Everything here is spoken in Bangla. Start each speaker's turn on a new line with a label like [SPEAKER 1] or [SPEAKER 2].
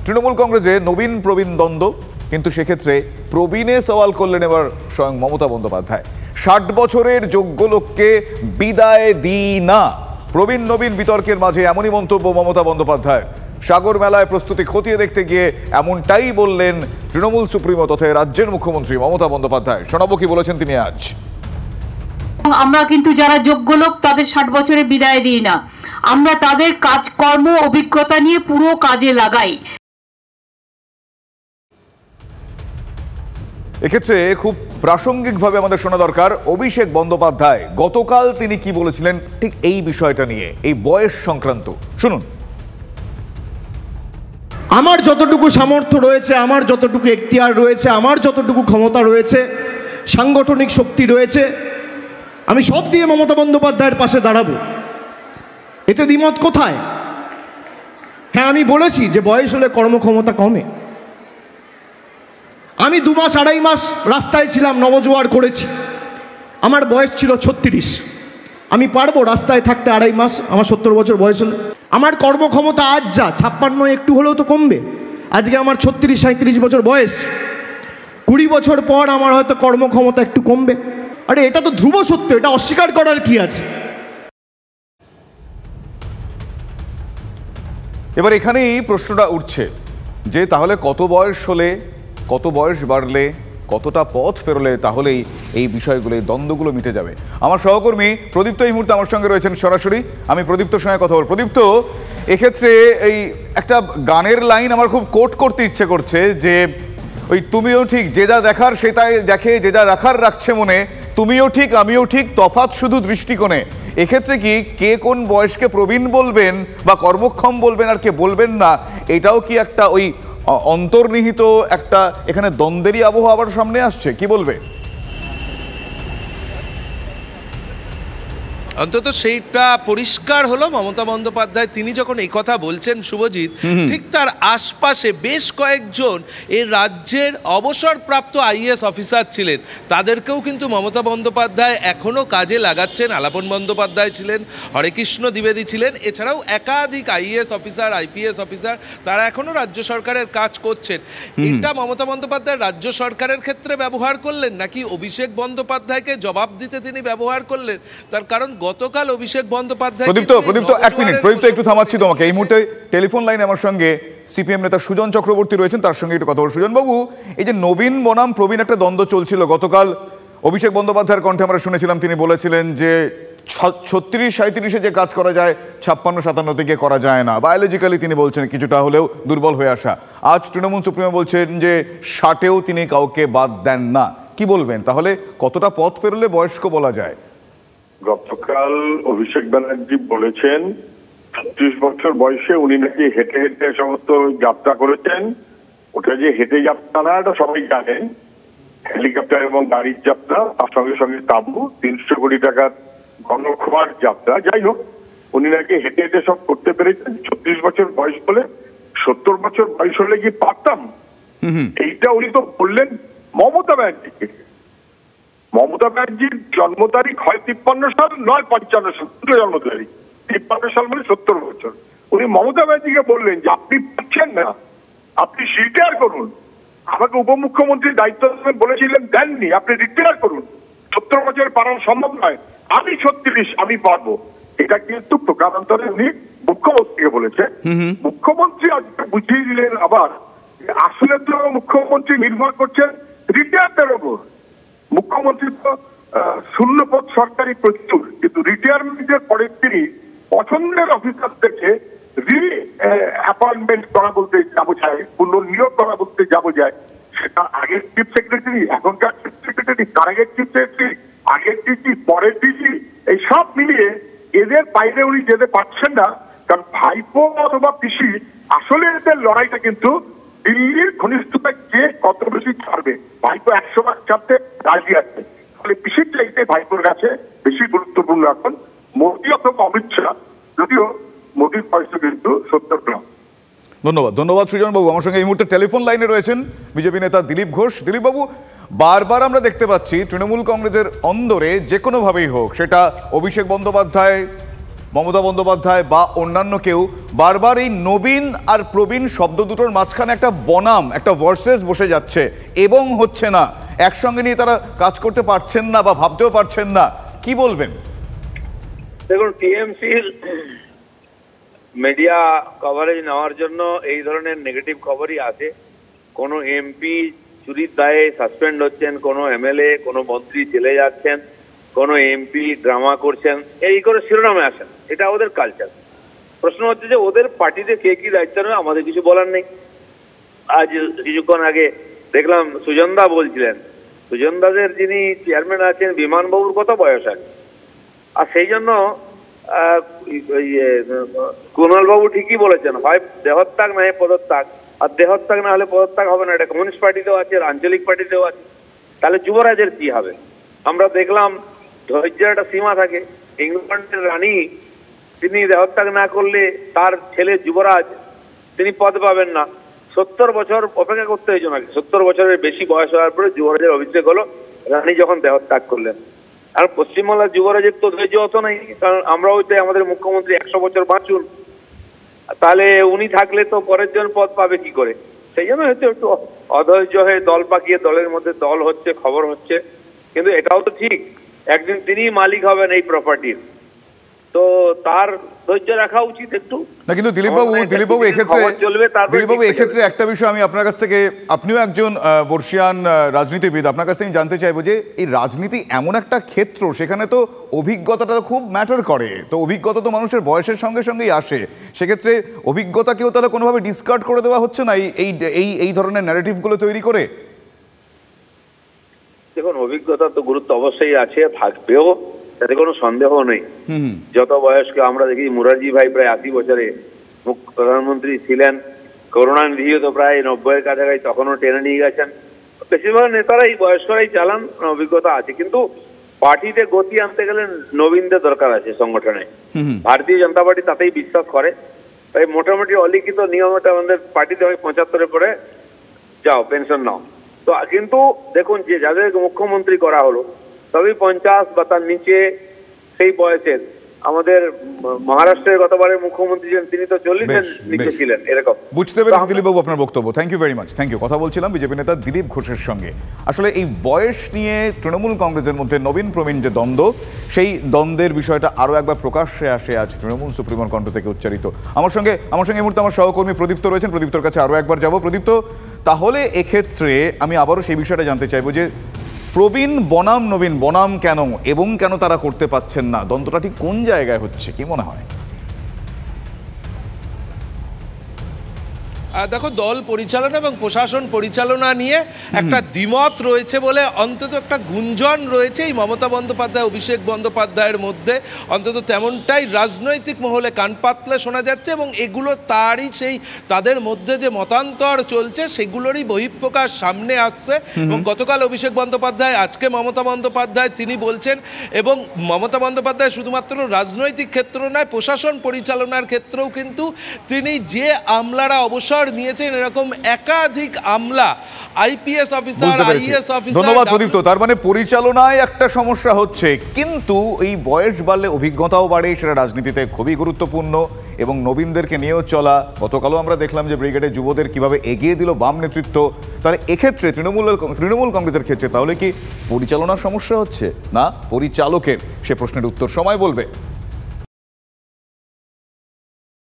[SPEAKER 1] তৃণমূল কংগ্রেসে নবীন প্রবীণ দ্বন্দ্ব, কিন্তু সেক্ষেত্রে প্রবীণে সওয়াল করলেন এবার স্বয়ং মমতা বন্দ্যোপাধ্যায়। 60 বছরের যোগ্য লোককে বিদায় দিই না, প্রবীণ নবীন বিতর্কের মাঝে এমনই মন্তব্য মমতা বন্দ্যোপাধ্যায়। সাগর মেলায় প্রস্তুতি খতিয়ে দেখতে গিয়ে এমনটাই বললেন তৃণমূল সুপ্রিমো তথা রাজ্যের মুখ্যমন্ত্রী মমতা বন্দ্যোপাধ্যায়। শোনাবো কি বলেছেন তিনি আজ।
[SPEAKER 2] আমরা কিন্তু যারা যোগ্য লোক তাদের 60 বছরে বিদায় দিই না, আমরা তাদের কাজকর্ম অভিজ্ঞতা নিয়ে পুরো কাজে লাগাই।
[SPEAKER 1] এক্ষেত্রে খুব প্রাসঙ্গিকভাবে আমাদের শোনা দরকার অভিষেক বন্দ্যোপাধ্যায় গতকাল তিনি কি বলেছিলেন ঠিক এই বিষয়টা নিয়ে, এই বয়স সংক্রান্ত। শুনুন।
[SPEAKER 3] আমার যতটুকু সামর্থ্য রয়েছে, আমার যতটুকু এখতিয়ার রয়েছে, আমার যতটুকু ক্ষমতা রয়েছে, সাংগঠনিক শক্তি রয়েছে, আমি সব দিয়ে মমতা বন্দ্যোপাধ্যায়ের পাশে দাঁড়াবো। এতে দ্বিমত কোথায়? হ্যাঁ, আমি বলেছি যে বয়স হলে কর্মক্ষমতা কমে। আমি 2 মাস 2.5 মাস রাস্তায় ছিলাম, নবজোয়ার করেছি, আমার বয়স ছিল 36। আমি পারবো রাস্তায় থাকতে 2.5 মাস আমার 70 বছর বয়স হলে? আমার কর্মক্ষমতা আজ যা 56 একটু হলেও তো কমবে। আজকে আমার 36-37 বছর বয়স, 20 বছর পর আমার হয়তো কর্মক্ষমতা একটু কমবে। আরে এটা তো ধ্রুব সত্য, এটা অস্বীকার করার কি আছে?
[SPEAKER 1] এবার এখানেই প্রশ্নটা উঠছে যে তাহলে কত বয়স হলে, কত বয়স বাড়লে, কতটা পথ পেরোলে তাহলেই এই বিষয়গুলো, এই দ্বন্দ্বগুলো মিটে যাবে। আমার সহকর্মী প্রদীপ্ত এই মুহূর্তে আমার সঙ্গে রয়েছেন সরাসরি। আমি প্রদীপ্তর সঙ্গে কথা বল। প্রদীপ্ত, এক্ষেত্রে এই একটা গানের লাইন আমার খুব কোট করতে ইচ্ছে করছে যে ওই তুমিও ঠিক, যে যা দেখার সে তাই দেখে, যে যা রাখার রাখছে মনে, তুমিও ঠিক আমিও ঠিক, তফাৎ শুধু দৃষ্টিকোণে। এক্ষেত্রে কি কে কোন বয়সকে প্রবীণ বলবেন বা কর্মক্ষম বলবেন আর কে বলবেন না, এটাও কি একটা ওই অন্তর্নিহিত একটা এখানে দ্বন্দ্বেরই আবহাওয়া আবার সামনে আসছে? কি বলবে?
[SPEAKER 4] অন্তত সেইটা পরিষ্কার হলো মমতা বন্দ্যোপাধ্যায় তিনি যখন এই কথা বলছেন শুভজিৎ, ঠিক তার আশপাশে বেশ কয়েকজন এই রাজ্যের অবসরপ্রাপ্ত আইএএস অফিসার ছিলেন, তাদেরকেও কিন্তু মমতা বন্দ্যোপাধ্যায় এখনও কাজে লাগাচ্ছেন। আলাপন বন্দ্যোপাধ্যায় ছিলেন, হরেকৃষ্ণ দ্বিবেদী ছিলেন, এছাড়াও একাধিক আইএএস অফিসার, আইপিএস অফিসার, তারা এখনও রাজ্য সরকারের কাজ করছেন। এটা মমতা বন্দ্যোপাধ্যায় রাজ্য সরকারের ক্ষেত্রে ব্যবহার করলেন নাকি অভিষেক বন্দ্যোপাধ্যায়কে জবাব দিতে তিনি ব্যবহার করলেন? তার কারণ গতকাল অভিষেক বন্দ্যোপাধ্যায়। প্রদীপ্ত
[SPEAKER 1] এক মিনিট, প্রদীপ্ত একটু থামাচ্ছি তোমাকে। এই মুহূর্তে টেলিফোন লাইনে আমার সঙ্গে সিপিএম নেতা সুজন চক্রবর্তী রয়েছেন, তার সঙ্গে একটু কথা বল। সুজন বাবু, এই যে নবীন বনাম প্রবীণ একটা দ্বন্দ্ব চলছিল, গতকাল অভিষেক বন্দ্যোপাধ্যায়ের কণ্ঠে আমরা শুনেছিলাম তিনি বলেছিলেন যে 36-37-এ যে কাজ করা যায় 56-57 থেকে করা যায় না। বায়োলজিক্যালি তিনি বলছেন কিছুটা হলেও দুর্বল হয়ে আসা। আজ তৃণমূল সুপ্রিমো বলছেন যে 60-এও তিনি কাউকে বাদ দেন না। কি বলবেন তাহলে, কতটা পথ পেরোলে বয়স্ক বলা যায়?
[SPEAKER 5] গতকাল অভিষেক ব্যানার্জি বলেছেন 36 বছর বয়সে উনি নাকি হেঁটে হেঁটে সমস্ত যাত্রা করেছেন। ওটা যে হেঁটে যাত্রা না, এটা সবাই জানেন, হেলিকপ্টার এবং গাড়ির যাত্রা, তার সঙ্গে সঙ্গে তাবু, 300 কোটি টাকার গণখোয়ার যাত্রা। যাই হোক, উনি নাকি হেঁটে হেঁটে সব করতে পেরেছেন। 36 বছর বয়স বলে 70 বছর বয়স হলে কি পারতাম? এইটা উনি তো বললেন মমতা ব্যানার্জিকে। মমতা ব্যানার্জির জন্ম তারিখ হয় 53 সাল, নয় 55 সাল, দুটো জন্ম তারিখ। 53 সাল মানে 70 বছর। উনি মমতা ব্যানার্জিকে বললেন যে আপনি পাচ্ছেন না, আপনি রিটায়ার করুন। আমাকে উপমুখ্যমন্ত্রীর দায়িত্ব বলেছিলেন, দেননি, আপনি রিটায়ার করুন, 70 বছর পারানো সম্ভব নয়, আমি 36, আমি পারবো। এটা কিন্তু প্রকারান্তরে উনি মুখ্যমন্ত্রীকে বলেছে। মুখ্যমন্ত্রী আজকে বুঝিয়ে দিলেন আবার, আসলে তো মুখ্যমন্ত্রী নির্ভর করছেন রিটায়ারদের ওপর। মুখ্যমন্ত্রী তো শূন্যপদ সরকারি প্রচুর, কিন্তু রিটায়ারমেন্টের পরে তিনি পছন্দের অফিসারদেরকে অ্যাপয়েন্টমেন্ট করা বলতে যাবো যায়, পুনর্নিয়োগ করা বলতে যাবো যায়, সেটা আগের চিফ সেক্রেটারি, এখনকার চিফ সেক্রেটারি, তার আগের চিফ সেক্রেটারি, আগের ডিজি, পরের ডিজি, এই সব মিলিয়ে এদের বাইরে উনি যেতে পারছেন না। কারণ ভাইপো অথবা পিসি, আসলে এদের লড়াইটা কিন্তু দিল্লির ঘনিষ্ঠতা কে কত বেশি ছাড়বে। ভাইপো 100 ভাগ ছাড়তে রাজি আছে, ফলে পিসির চাইতে ভাইপোর কাছে বেশি গুরুত্বপূর্ণ এখন মোদী অথবা অমিত শাহ, যদিও মোদীর পয়সা কিন্তু 70
[SPEAKER 1] ধন্যবাদ সুজন বাবু। আমার সঙ্গে এই মুহূর্তে টেলিফোন লাইনে রয়েছেন বিজেপি নেতা দিলীপ ঘোষ। দিলীপ বাবু, বারবার আমরা দেখতে পাচ্ছি তৃণমূল কংগ্রেসের অন্দরে যে কোনোভাবেই হোক, সেটা অভিষেক বন্দ্যোপাধ্যায় মমতা বন্দ্যোপাধ্যায় বা অন্যান্য কেউ বারবার এই নবীন আর প্রবীণ শব্দ দুটোর মাঝখানে একটা বনাম, একটা ভার্সেস বসে যাচ্ছে এবং হচ্ছে না, একসঙ্গে নিয়ে তারা কাজ করতে পারছেন না বা ভাবতেও পারছেন না। কি বলবেন?
[SPEAKER 6] দেখুন, টিএমসির মিডিয়া কভারেজ নেওয়ার জন্য এই ধরনের নেগেটিভ খবরই আসে। কোনো এমপি চুরির দায়ে সাসপেন্ড হচ্ছেন, কোনো এমএলএ, কোনো মন্ত্রী চলে যাচ্ছেন, কোনো এমপি ড্রামা করছেন, এই করে শিরোনামে আসেন। এটা ওদের কালচার। প্রশ্ন হচ্ছে যে ওদের পার্টিতে কে কি দায়িত্ব নেবে, আমাদের কিছু বলার নেই। আজ কিছুক্ষণ আগে দেখলাম সুজনদা বলছিলেন, সুজনদাদের যিনি চেয়ারম্যান আছেন বিমানবাবুর কত বয়স আছে, আর সেই জন্য কুণালবাবু ঠিকই বলেছেন, হয় দেহত্যাগ না হয় পদত্যাগ, আর দেহত্যাগ না হলে পদত্যাগ হবে না। এটা কমিউনিস্ট পার্টিতেও আছে, আঞ্চলিক পার্টিতেও আছে। তাহলে যুবরাজের কি হবে? আমরা দেখলাম ধৈর্যের একটা সীমা থাকে। ইংল্যান্ডের রানী তিনি দেহত্যাগ না করলে তার ছেলে যুবরাজ তিনি পদ পাবেন না। 70 বছর অপেক্ষা করতে হয়েছে নাকি, 70 বছরের বেশি বয়স হওয়ার পরে যুবরাজের অভিষেক হলো, রানী যখন দেহত্যাগ করলেন। আর পশ্চিমবাংলার যুবরাজের তো ধৈর্য হতো নাই, কারণ আমরাও চাই আমাদের মুখ্যমন্ত্রী 100 বছর বাঁচুন, তাহলে উনি থাকলে তো পরের জন পদ পাবে কি করে? সেই জন্য হয়তো একটু অধৈর্য হয়ে দল পাকিয়ে দলের মধ্যে দল হচ্ছে, খবর হচ্ছে। কিন্তু এটাও তো ঠিক, একদিন তিনিই মালিক হবেন এই প্রপার্টির, তো তার ধৈর্য রাখা উচিত একটু।
[SPEAKER 1] না, কিন্তু দিলীপবাবু এক্ষেত্রে একটা বিষয় আমি আপনার কাছ থেকে, আপনিও একজন বর্ষিয়ান রাজনীতিবিদ, আপনার কাছ থেকে আমি জানতে চাইবো যে এই রাজনীতি এমন একটা ক্ষেত্র, সেখানে তো অভিজ্ঞতাটা খুব ম্যাটার করে। তো অভিজ্ঞতা তো মানুষের বয়সের সঙ্গে সঙ্গেই আসে, সেক্ষেত্রে অভিজ্ঞতাকেও তাহলে কোনোভাবে ডিসকার্ড করে দেওয়া হচ্ছে না এই ধরনের ন্যারেটিভগুলো তৈরি করে?
[SPEAKER 6] দেখুন, অভিজ্ঞতা তো গুরুত্ব অবশ্যই আছে, থাকবেও, তাতে কোনো সন্দেহ নেই। যত বয়স্ক আমরা দেখি, মুরারজি ভাই প্রায় 80 বছরে প্রধানমন্ত্রী ছিলেন, করুণানিধিও তো প্রায় 90-এর কাছাকাছি, তখনও টেনে নিয়ে গেছেন। বেশিরভাগ নেতারাই বয়স্করাই চালান, অভিজ্ঞতা আছে। কিন্তু পার্টিতে গতি আনতে গেলে নবীনদের দরকার আছে সংগঠনে। ভারতীয় জনতা পার্টি তাতেই বিশ্বাস করে। তাই মোটামুটি অলিখিত নিয়মটা আমাদের পার্টিতে হয় 75-এর পরে যাও পেনশন নাও। তো কিন্তু দেখুন, যে যাদের মুখ্যমন্ত্রী করা হলো সবই 50 বা তার নিচে সেই বয়সের। আমাদের মহারাষ্ট্রের গতবারের মুখ্যমন্ত্রী ছিলেন, তিনি তো 40-এর নিচে ছিলেন, এরকম।
[SPEAKER 1] বুঝতে পেরেছি দিলীপবাবু আপনার বক্তব্য। Thank you very much. Thank you. কথা বলছিলাম বিজেপি নেতা দিলীপ ঘোষের সঙ্গে। আসলে এই বয়স নিয়ে তৃণমূল কংগ্রেসের মধ্যে নবীন প্রবীণ যে দ্বন্দ্ব, সেই দ্বন্দ্বের বিষয়টা আরও একবার প্রকাশ্যে আসে আজ তৃণমূল সুপ্রিমোর কণ্ঠ থেকে উচ্চারিত। আমার সঙ্গে এই মুহূর্তে আমার সহকর্মী প্রদীপ্ত রয়েছেন। প্রদীপ্তর কাছে আরও একবার যাব। প্রদীপ্ত, তাহলে এক্ষেত্রে আমি আবারও সেই বিষয়টা জানতে চাইবো যে প্রবীণ বনাম নবীন, বনাম কেন এবং কেন তারা করতে পারছেন না, দ্বন্দ্বটা ঠিক কোন জায়গায় হচ্ছে, কি মনে হয়?
[SPEAKER 4] দেখো, দল পরিচালনা এবং প্রশাসন পরিচালনা নিয়ে একটা দ্বিমত রয়েছে বলে অন্তত একটা গুঞ্জন রয়েছে এই মমতা বন্দ্যোপাধ্যায় অভিষেক বন্দ্যোপাধ্যায়ের মধ্যে, অন্তত তেমনটাই রাজনৈতিক মহলে কান পাতলে শোনা যাচ্ছে। এবং এগুলো তারই সেই তাদের মধ্যে যে মতান্তর চলছে সেগুলোরই বহিঃপ্রকাশ সামনে আসছে। এবং গতকাল অভিষেক বন্দ্যোপাধ্যায়, আজকে মমতা বন্দ্যোপাধ্যায় তিনি বলছেন, এবং মমতা বন্দ্যোপাধ্যায় শুধুমাত্র রাজনৈতিক ক্ষেত্র নয়, প্রশাসন পরিচালনার ক্ষেত্রেও কিন্তু তিনি যে আমলারা অবসর নিয়েছেন, এরকম একাধিক আমলা, আইপিএস অফিসার, আইএএস অফিসার।
[SPEAKER 1] ধন্যবাদ প্রদীপ্ত। তার মানে পরিচালনায় একটা সমস্যা হচ্ছে, কিন্তু এই বয়স বাড়লে অভিজ্ঞতাও বাড়ে, সেটা রাজনীতিতে খুবই গুরুত্বপূর্ণ। এবং নবীনদেরকে নিয়েও চলা, গতকালও আমরা দেখলাম যে ব্রিগেডের যুবদের কিভাবে এগিয়ে দিল বাম নেতৃত্ব। তাহলে এক্ষেত্রে তৃণমূল কংগ্রেসের ক্ষেত্রে তাহলে কি পরিচালনার সমস্যা হচ্ছে না পরিচালকের? সে প্রশ্নের উত্তর সময় বলবে।